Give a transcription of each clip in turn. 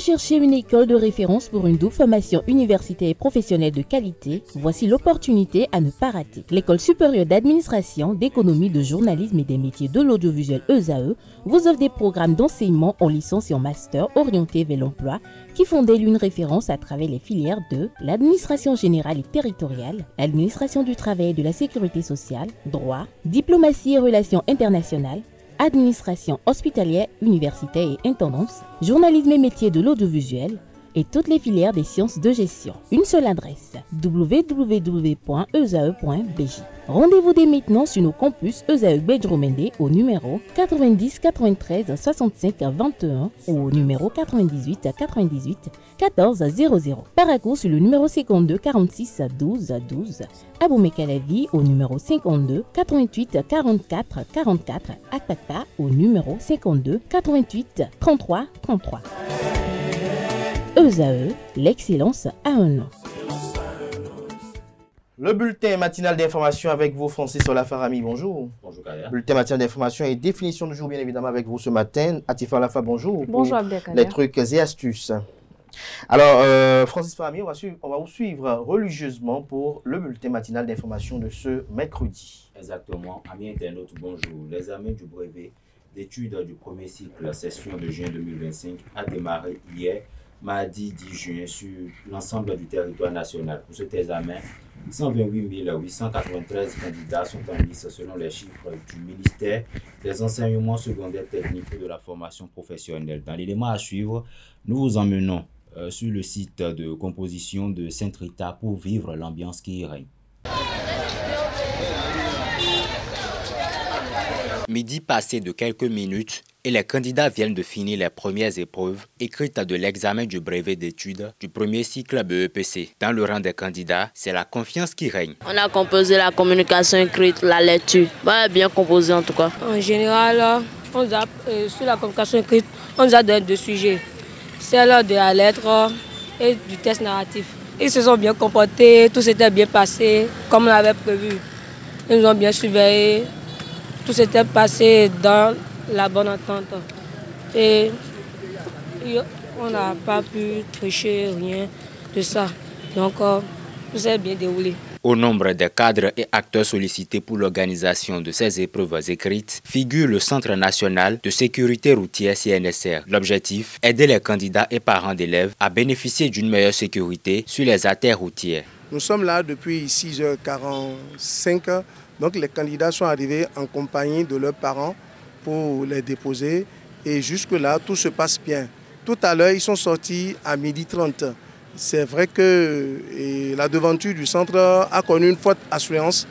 recherchez une école de référence pour une double formation universitaire et professionnelle de qualité? Voici l'opportunité à ne pas rater. L'École supérieure d'administration, d'économie, de journalisme et des métiers de l'audiovisuel ESAE vous offre des programmes d'enseignement en licence et en master orientés vers l'emploi qui font d'elle une référence à travers les filières de l'administration générale et territoriale, l'administration du travail et de la sécurité sociale, droit, diplomatie et relations internationales, administration hospitalière, universitaire et intendance, journalisme et métiers de l'audiovisuel et toutes les filières des sciences de gestion. Une seule adresse, www.esae.bj. Rendez-vous dès maintenant sur nos campus ESAE Bedjromende au numéro 90 93 65 21 ou au numéro 98 98 14 00. Paracourt sur le numéro 52 46 12 12. Aboumé-Calavi au numéro 52 88 44 44. Akpakpa au numéro 52 88 33 33. ESAE, l'excellence à un nom. Le bulletin matinal d'information avec vous, Francis Olafarami, bonjour. Bonjour, Kaya. Bulletin matinal d'information et définition du jour, bien évidemment, avec vous ce matin. Atifa Lafa, bonjour. Bonjour, Abdelkader. Les trucs et astuces. Alors, Francis Farami, on va vous suivre religieusement pour le bulletin matinal d'information de ce mercredi. Exactement. Amis internautes, bonjour. L'examen du brevet d'études du premier cycle session de juin 2025 a démarré hier, mardi 10 juin, sur l'ensemble du territoire national. Pour cet examen, 128 893 candidats sont en liste selon les chiffres du ministère des enseignements secondaires techniques et de la formation professionnelle. Dans l'élément à suivre, nous vous emmenons sur le site de composition de Sainte-Rita pour vivre l'ambiance qui y règne. Midi passé de quelques minutes et les candidats viennent de finir les premières épreuves écrites de l'examen du brevet d'études du premier cycle BEPC. Dans le rang des candidats, c'est la confiance qui règne. On a composé la communication écrite, la lecture. Bien composé en tout cas. En général, sur la communication écrite, on nous a donné deux sujets. Celle de la lettre et du test narratif. Ils se sont bien comportés, tout s'était bien passé comme on l'avait prévu. Ils nous ont bien surveillés, tout s'était passé dans la bonne entente. Et on n'a pas pu tricher, rien de ça. Donc, tout s'est bien déroulé. Au nombre des cadres et acteurs sollicités pour l'organisation de ces épreuves écrites figure le Centre national de sécurité routière CNSR. L'objectif, aider les candidats et parents d'élèves à bénéficier d'une meilleure sécurité sur les artères routières. Nous sommes là depuis 6h45. Donc les candidats sont arrivés en compagnie de leurs parents pour les déposer. Et jusque-là, tout se passe bien. Tout à l'heure, ils sont sortis à 12h30. C'est vrai que la devanture du centre a connu une forte affluence.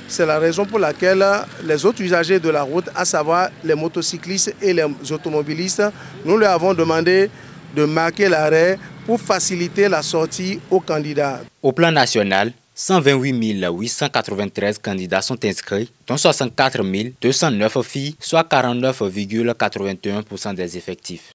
C'est la raison pour laquelle les autres usagers de la route, à savoir les motocyclistes et les automobilistes, nous leur avons demandé de marquer l'arrêt pour faciliter la sortie aux candidats. Au plan national, 128 893 candidats sont inscrits, dont 64 209 filles, soit 49,81% des effectifs.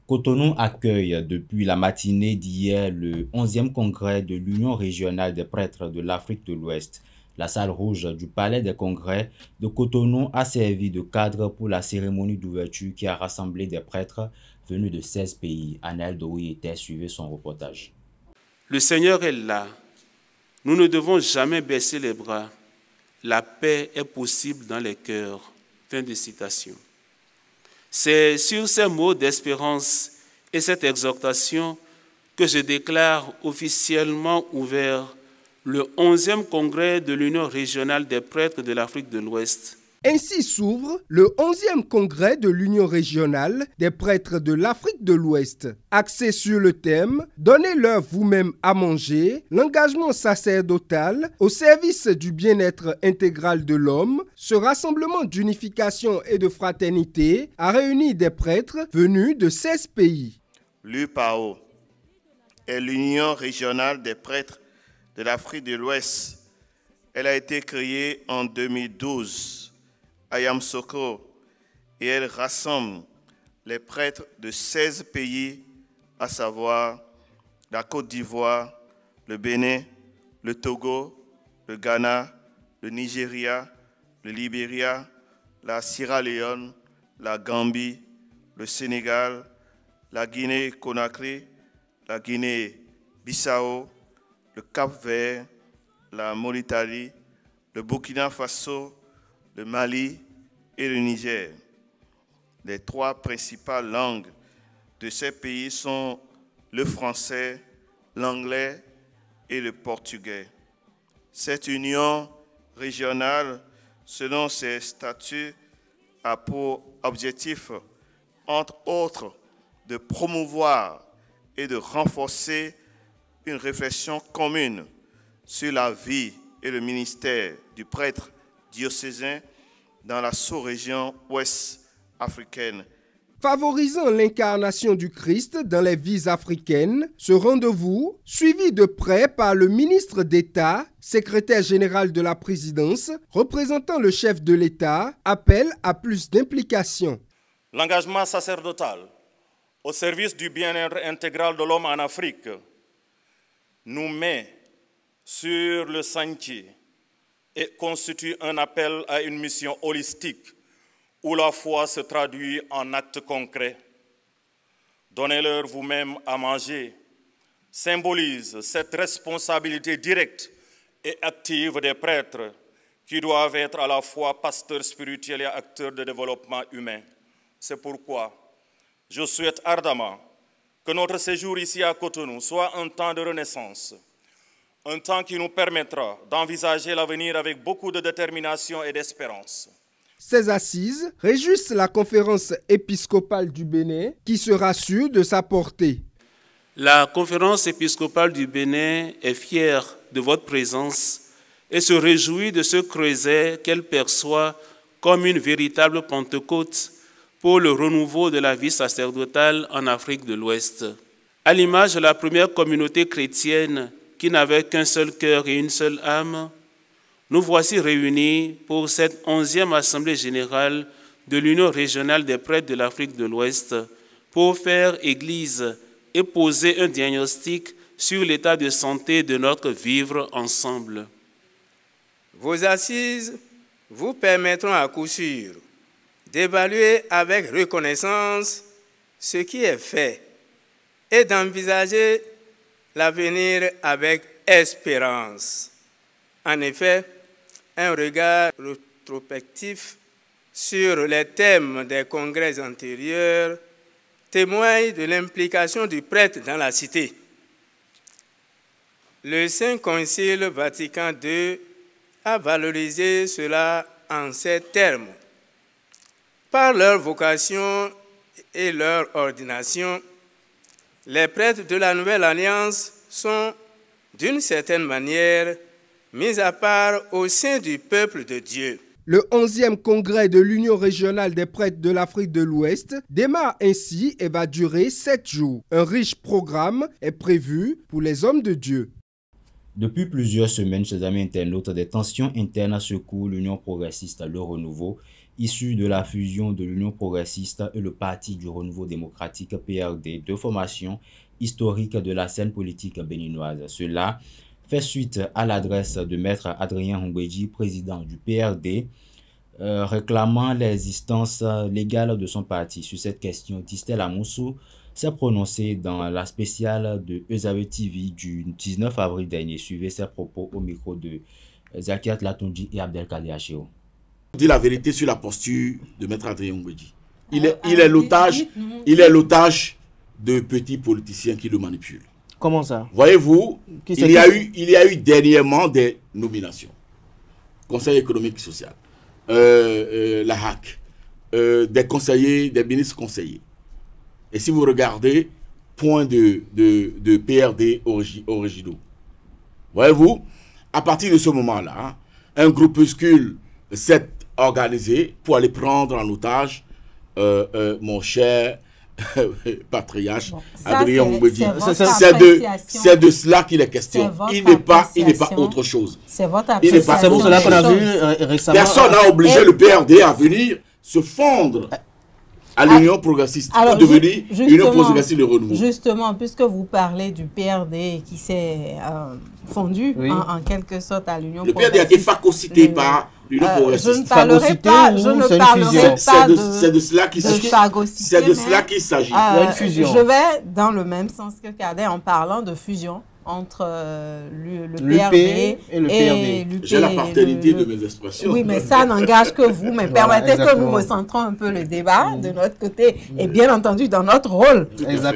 Cotonou accueille depuis la matinée d'hier le 11e congrès de l'Union régionale des prêtres de l'Afrique de l'Ouest. La salle rouge du Palais des Congrès de Cotonou a servi de cadre pour la cérémonie d'ouverture qui a rassemblé des prêtres venus de 16 pays. Anaël Douy-Était suivait son reportage. Le Seigneur est là. Nous ne devons jamais baisser les bras. La paix est possible dans les cœurs. Fin de citation. C'est sur ces mots d'espérance et cette exhortation que je déclare officiellement ouvert le 11e congrès de l'Union régionale des prêtres de l'Afrique de l'Ouest. Ainsi s'ouvre le 11e congrès de l'Union régionale des prêtres de l'Afrique de l'Ouest. Axé sur le thème « Donnez-leur vous-même à manger », l'engagement sacerdotal au service du bien-être intégral de l'homme, ce rassemblement d'unification et de fraternité a réuni des prêtres venus de 16 pays. L'UPAO est l'Union régionale des prêtres de l'Afrique de l'Ouest. Elle a été créée en 2012. À Yamoussoukro, et elle rassemble les prêtres de 16 pays, à savoir la Côte d'Ivoire, le Bénin, le Togo, le Ghana, le Nigeria, le Libéria, la Sierra Leone, la Gambie, le Sénégal, la Guinée-Conakry, la Guinée-Bissau, le Cap-Vert, la Mauritanie, le Burkina Faso, le Mali et le Niger. Les trois principales langues de ces pays sont le français, l'anglais et le portugais. Cette union régionale, selon ses statuts, a pour objectif, entre autres, de promouvoir et de renforcer une réflexion commune sur la vie et le ministère du prêtre diocésain dans la sous-région ouest africaine. Favorisant l'incarnation du Christ dans les vies africaines, ce rendez-vous, suivi de près par le ministre d'État, secrétaire général de la présidence, représentant le chef de l'État, appelle à plus d'implication. L'engagement sacerdotal au service du bien-être intégral de l'homme en Afrique nous met sur le sentier et constitue un appel à une mission holistique où la foi se traduit en actes concrets. Donnez-leur vous-même à manger symbolise cette responsabilité directe et active des prêtres qui doivent être à la fois pasteurs spirituels et acteurs de développement humain. C'est pourquoi je souhaite ardemment que notre séjour ici à Cotonou soit un temps de renaissance, un temps qui nous permettra d'envisager l'avenir avec beaucoup de détermination et d'espérance. Ces assises réjouissent la conférence épiscopale du Bénin qui sera sûre de sa portée. La conférence épiscopale du Bénin est fière de votre présence et se réjouit de ce creuset qu'elle perçoit comme une véritable Pentecôte pour le renouveau de la vie sacerdotale en Afrique de l'Ouest. À l'image de la première communauté chrétienne qui n'avait qu'un seul cœur et une seule âme, nous voici réunis pour cette 11e Assemblée générale de l'Union régionale des prêtres de l'Afrique de l'Ouest pour faire Église et poser un diagnostic sur l'état de santé de notre vivre ensemble. Vos assises vous permettront à coup sûr d'évaluer avec reconnaissance ce qui est fait et d'envisager l'avenir avec espérance. En effet, un regard rétrospectif sur les thèmes des congrès antérieurs témoigne de l'implication du prêtre dans la cité. Le Saint Concile Vatican II a valorisé cela en ces termes. Par leur vocation et leur ordination, les prêtres de la Nouvelle Alliance sont, d'une certaine manière, mis à part au sein du peuple de Dieu. Le 11e congrès de l'Union régionale des prêtres de l'Afrique de l'Ouest démarre ainsi et va durer 7 jours. Un riche programme est prévu pour les hommes de Dieu. Depuis plusieurs semaines, chers amis internautes, des tensions internes secouent l'Union progressiste Le Renouveau, issue de la fusion de l'Union progressiste et le Parti du Renouveau démocratique PRD, deux formations historiques de la scène politique béninoise. Cela fait suite à l'adresse de Maître Adrien Hongweji, président du PRD, réclamant l'existence légale de son parti. Sur cette question, Tistel Amoussou s'est prononcé dans la spéciale de Ezawe TV du 19 avril dernier. Suivez ses propos au micro de Zakiat Latondi et Abdelkader Acheo. Dit la vérité sur la posture de Maître Adrien Hongweji. Il est l'otage de petits politiciens qui le manipulent. Comment ça? Voyez-vous, il y a eu dernièrement des nominations. Conseil économique et social, la HAC, des conseillers, des ministres conseillers. Et si vous regardez, point de PRD originaux. Voyez-vous, à partir de ce moment-là, un groupuscule s'est organisé pour aller prendre en otage mon cher patriarche Adrien Hongweji. C'est de cela qu'il est question. Il n'est pas autre chose. C'est votre appréciation. C'est pour cela qu'on a vu récemment. Personne n'a obligé le PRD à venir se fondre à l'Union progressiste pour devenir l'Union progressiste de renouveau. Justement, puisque vous parlez du PRD qui s'est fondu en quelque sorte à l'Union progressiste. Le PRD a été phagocyté par l'Union progressiste. Je ne parlerai pas, je ne parlerai pas c'est de cela qu'il s'agit. C'est de cela qu'il s'agit. Il y a une fusion. Je vais dans le même sens que Cadet en parlant de fusion entre le PRD et le PRD. J'ai la paternité de mes expressions. Oui, mais ça n'engage que vous. Mais permettez que nous recentrons un peu le débat de notre côté et bien entendu dans notre rôle.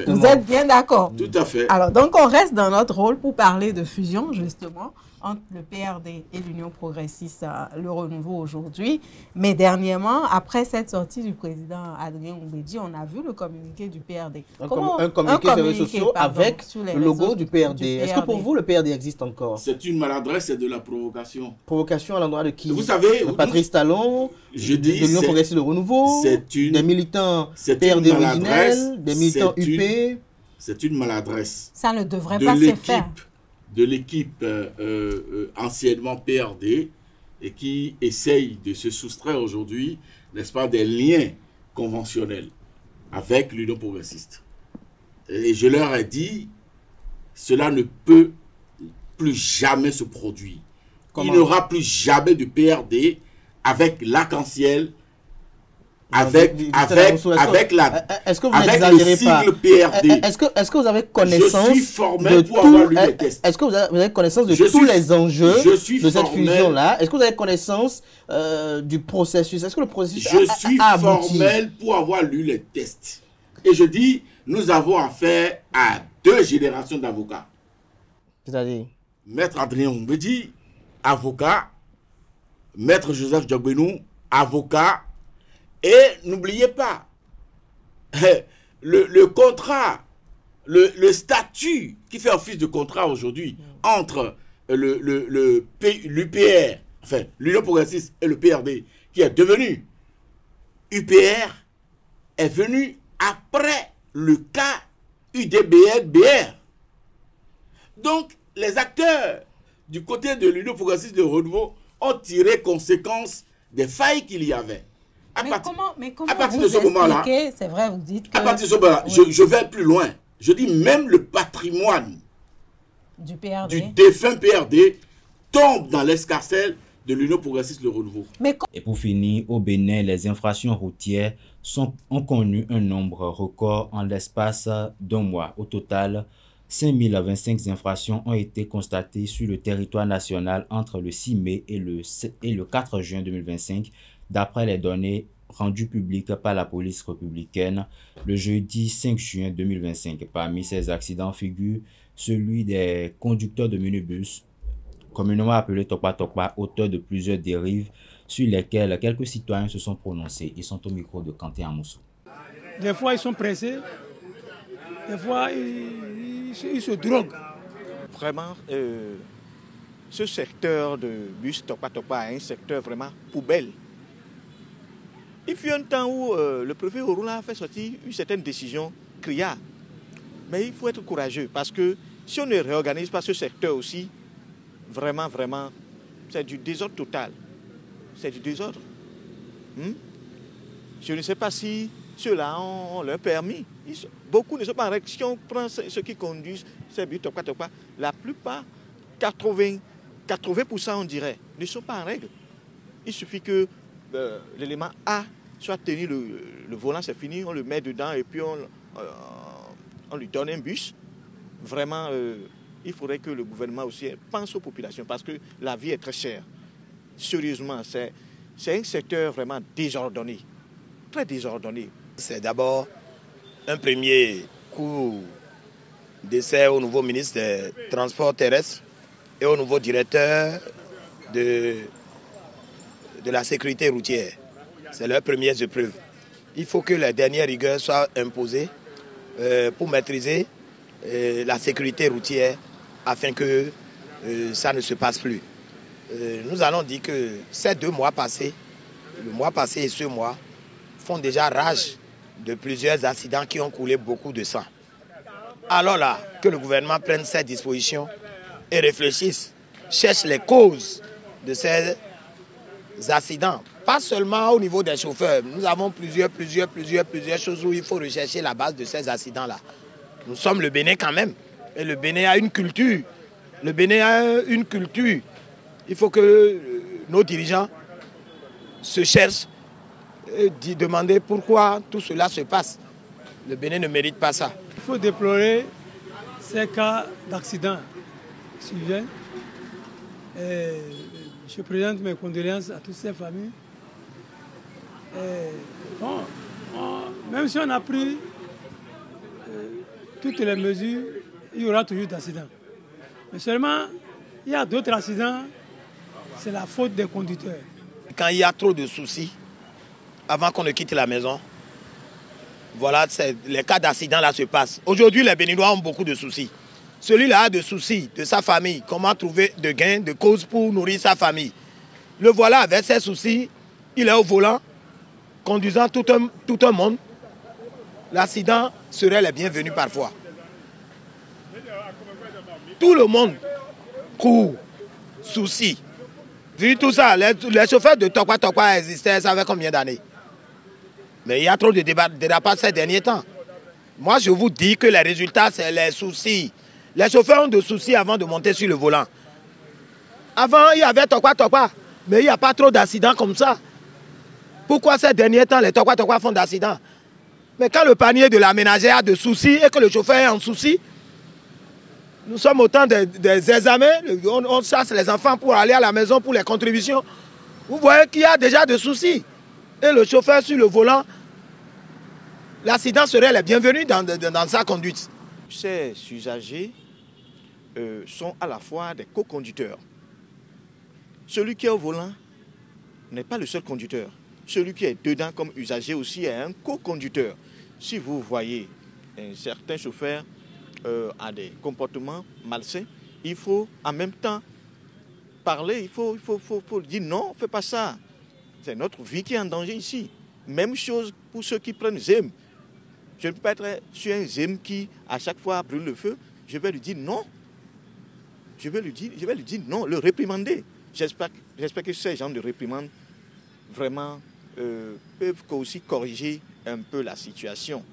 Vous êtes bien d'accord? Tout à fait. Alors, donc, on reste dans notre rôle pour parler de fusion, justement, entre le PRD et l'Union progressiste, le renouveau aujourd'hui. Mais dernièrement, après cette sortie du président Adrien Oumbédi, on a vu le communiqué du PRD. Un communiqué sur les réseaux sociaux avec le logo du PRD. Est-ce que pour vous, le PRD existe encore? C'est une maladresse et de la provocation. Provocation à l'endroit de qui? Vous savez, Patrice Talon, je dis, de l'Union progressiste de renouveau, des militants PRD originels, des militants UP. C'est une maladresse. Ça ne devrait pas se faire. De l'équipe anciennement PRD et qui essaye de se soustraire aujourd'hui, n'est-ce pas, des liens conventionnels avec l'Union progressiste. Et je leur ai dit, cela ne peut plus jamais se produire. Il n'y aura plus jamais de PRD avec l'arc-en-ciel, avec le sigle PRD. Est-ce que vous avez connaissance je suis formel pour avoir lu les tests. Est-ce que vous avez connaissance de tous les enjeux de cette fusion-là? Est-ce que vous avez connaissance du processus? Est-ce que le processus Je suis formel pour avoir lu les tests. Et je dis, nous avons affaire à 2 générations d'avocats. C'est-à-dire? Maître Adrien Oumbédi, avocat. Maître Joseph Diogbenou, avocat. Et n'oubliez pas, le contrat, le statut qui fait office de contrat aujourd'hui entre l'UPR, enfin l'Union progressiste et le PRD, qui est devenu UPR, est venu après le cas UDBL-BR. Donc, les acteurs du côté de l'Union progressiste de renouveau ont tiré conséquence des failles qu'il y avait. Mais comment à partir de ce moment-là, c'est vrai, vous dites que... À partir de ce moment-là, je vais plus loin. Je dis même le patrimoine du défunt PRD tombe dans l'escarcelle de l'Union progressiste de renouveau. Et pour finir, au Bénin, les infractions routières ont connu un nombre record en l'espace d'un mois. Au total, 5025 infractions ont été constatées sur le territoire national entre le 6 mai et le 4 juin 2025, d'après les données rendues publiques par la police républicaine le jeudi 5 juin 2025. Parmi ces accidents figure celui des conducteurs de minibus, communément appelés Tokpa, auteurs de plusieurs dérives sur lesquelles quelques citoyens se sont prononcés. Ils sont au micro de Kanté Amoussou. Des fois, ils sont pressés. Des fois, ils se droguent. Vraiment, ce secteur de bus Tokpa est un secteur vraiment poubelle. Il fut un temps où le préfet Orula a fait sortir une certaine décision criarde. Mais il faut être courageux parce que si on ne réorganise pas ce secteur aussi, vraiment, c'est du désordre total. C'est du désordre. Je ne sais pas si ceux-là ont leur permis. Beaucoup ne sont pas en règle. Si on prend ceux qui conduisent ces bus Tokpa, la plupart, 80% on dirait, ne sont pas en règle. Il suffit que l'élément A soit tenu, le volant c'est fini, on le met dedans et puis on lui donne un bus. Vraiment, il faudrait que le gouvernement aussi pense aux populations parce que la vie est très chère. Sérieusement, c'est un secteur vraiment désordonné, très désordonné. C'est d'abord un premier coup d'essai au nouveau ministre des Transports terrestres et au nouveau directeur de la sécurité routière. C'est leurs premières épreuves. Il faut que les dernières rigueurs soient imposées pour maîtriser la sécurité routière afin que ça ne se passe plus. Nous allons dire que ces 2 mois passés, le mois passé et ce mois, font déjà rage de plusieurs accidents qui ont coulé beaucoup de sang. Alors là, que le gouvernement prenne ces dispositions et réfléchisse, cherche les causes de ces accidents. Pas seulement au niveau des chauffeurs. Nous avons plusieurs choses où il faut rechercher la base de ces accidents-là. Nous sommes le Bénin quand même. Et le Bénin a une culture. Le Bénin a une culture. Il faut que nos dirigeants se cherchent, demander pourquoi tout cela se passe. Le Bénin ne mérite pas ça. Il faut déplorer ces cas d'accident qui surviennent. Je présente mes condoléances à toutes ces familles. Même si on a pris toutes les mesures, il y aura toujours d'accidents. Mais seulement, il y a d'autres accidents, c'est la faute des conducteurs. Quand il y a trop de soucis, avant qu'on ne quitte la maison, voilà, les cas d'accident là se passent. Aujourd'hui, les Béninois ont beaucoup de soucis. Celui-là a des soucis de sa famille, comment trouver de gains, de causes pour nourrir sa famille. Le voilà avec ses soucis, il est au volant, conduisant tout un monde. L'accident serait le bienvenu parfois. Tout le monde court, souci. Vu tout ça, les chauffeurs de Tokwa existaient, ça fait combien d'années? Mais il y a trop de dérapages ces derniers temps. Moi, je vous dis que les résultats, c'est les soucis. Les chauffeurs ont des soucis avant de monter sur le volant. Avant, il y avait Tokwa, mais il n'y a pas trop d'accidents comme ça. Pourquoi ces derniers temps, les Tokwa font d'accidents? Mais quand le panier de la ménagère a de soucis et que le chauffeur est en souci, nous sommes au temps des examens, on chasse les enfants pour aller à la maison pour les contributions. Vous voyez qu'il y a déjà des soucis. Et le chauffeur sur le volant, l'accident serait le bienvenu dans sa conduite. Ces usagers sont à la fois des co-conducteurs. Celui qui est au volant n'est pas le seul conducteur. Celui qui est dedans comme usager aussi est un co-conducteur. Si vous voyez certains chauffeurs a des comportements malsains, il faut en même temps parler, il faut dire non, fais pas ça. C'est notre vie qui est en danger ici. Même chose pour ceux qui prennent ZEM. Je ne peux pas être sur un ZEM qui, à chaque fois, brûle le feu. Je vais lui dire non. Je vais lui dire non, le réprimander. J'espère que ces gens de réprimande vraiment peuvent aussi corriger un peu la situation.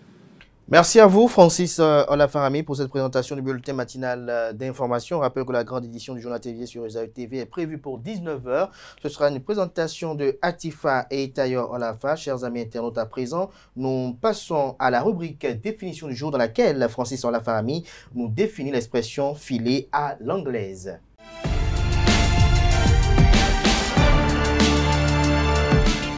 Merci à vous, Francis Olafarami, pour cette présentation du bulletin matinal d'information. Rappelle que la grande édition du journal télévisé sur Réseau TV est prévue pour 19 h. Ce sera une présentation de Atifa et Tayo Olafa. Chers amis internautes, à présent, nous passons à la rubrique définition du jour dans laquelle Francis Olafarami nous définit l'expression filer à l'anglaise.